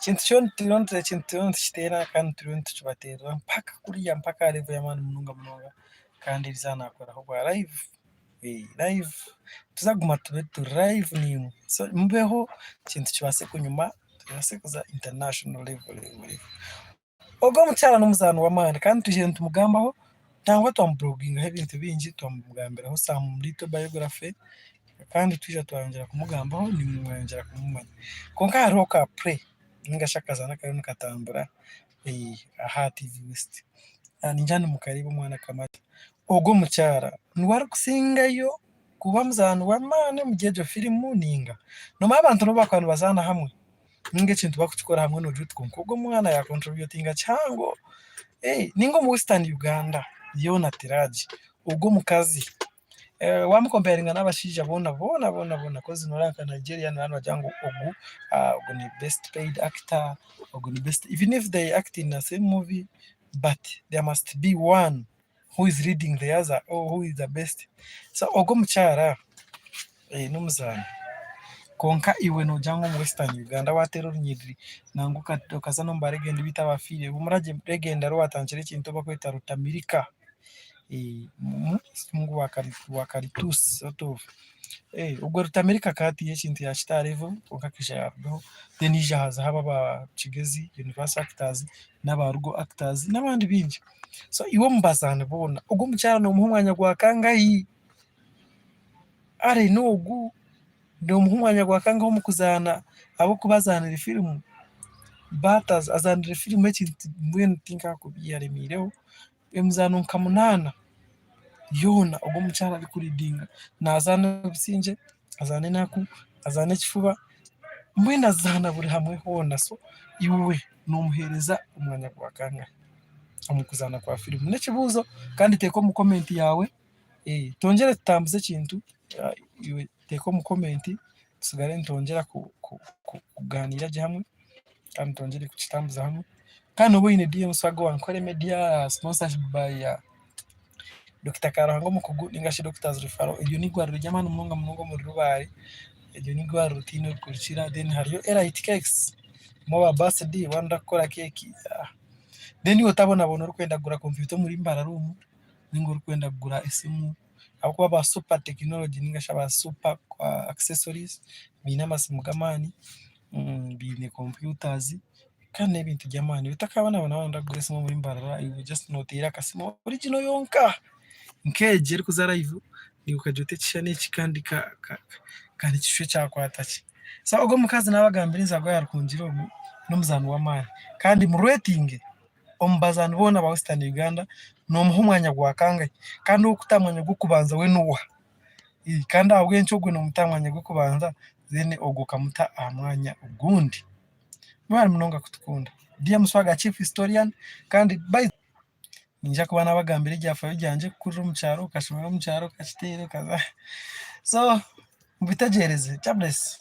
kintu kyona tikiteera kandi turiyo nitukibateerera mpaka kuriya mpaka aha level y'amaani munonga kandi rizanakoraho bwa live tuzaguma tube turi live nimwe so mubeho kintu kibaase kunyuma tubaase kuza international level. Ogwo omukyara n'omuzaani w'amaani kandi tugire nitumugambaho nangwa twamublogingaho ebintu bingi twamugambiraho some little biography kandi twija twayongyera kumugambaho nimwayongyera kumumanya konka hariho ka pre ningashi akazaana kariyo nikatambura aha TV West ningira nimukariba omwana Kamata. Ogwo omukyara niwe arikusingayo kuba muzaani w'amaani omuri egyo firimu ninga nomara abantu nabo bakuba nibazaana hamwe ninga ekintu bakukikora hamwe noogira oti konka ogwo omwana yakontributinga kihango ninga omu Western Uganda yoona tiraagi ogwo omukazi wamukomparinga n'abashaija boona kozi noreeba nka Nigeria nibagira ngu ogu ni best paid actor, ogu ni best, even if they act in the same movie but there must be one who is leading the other or who is the best. So ogwo omukyara n'omuzaani konka iwe nogira ngu omu Western Uganda wateera orunyiriri nangwa okaza n'omu baregenda bita abafiire regenda rwatandikira ekintu bakweta Rutamirika Mungu wakaritusi sort of ubwo Rutamirika katiya ekintu yakitarevo konka kisha yarugaho then ija haza aba Kigezi Universal Actors n'abarugo Actors n'abandi bingi. So iwe omu bazaani boona ogwo omukyara n'omuha omwanya gwa kangahi n'ogu n'omuha omwanya gwa kangahi omu kuzaana ahabw'okuba azaanire firimu Batters azaanire firimu ekintu mbwenu tinkakubi yaremiireho emizaano nka 8 yoona ogwo omukyara arikuridinga nazaana obusingye azaana enaku azaana ekifuba mbwenu azaana buri hamwe hoona. So iwe n'omuheereza omwanya gwa kangahi omu kuzaana kwa firimu n'ekibuuzo kandi teeka omu comment yawe twongyere tutambuze ekintu iwe teeka omu comment tusigare nitwongyera kugaaniira gye hamwe kandi twongyere kukitambuza hamwe kandi oba oine DM Swaga wankore media sponsorship by Dr. Karuhanga Mukugu ningashi Doctors Referral. Iryo ni igwariro ry'amaani munonga muri Rubaare, iryo ni igwariro tiine rikurikira. Then hariyo Elite Cakes mo ba birthday wanda kukora keki then iwe otabonabona orikwenda kugura computer muri Mbara Room ninga orikwenda kugura esimu abakuba ba super technology ningashi aba super accessories biine amasimu g'amaani biine computers kandi n'ebintu by'amaani utakabonabona wanda kugura esimu muri Mbara iwe just noteera akasimu original yonka nkeje erikuza live nikukajya otekishana eki kandi kandi kishwe kyakwata ki. So ogwo omukazi n'abagambiriza gwa yarikungire omu n'omuzaani w'amaani kandi mu rating omu bazaani boona ba Western Uganda n'omuha omwanya gwa kangahi kandi okuta mwanya gw'okubanza we nuwa kandi ahabw'enki ogwe n'omuta mwanya gw'okubanza then ogwo kamuta aha mwanya ogundi. Mwari munonga kutukunda DM Swaga Chief Historian kandi ninja kuba nabagambira ejyafayo ryanje kukurira omu kyaro okashomera omu kyaro okakiteera okaza so mubitegereze. God bless.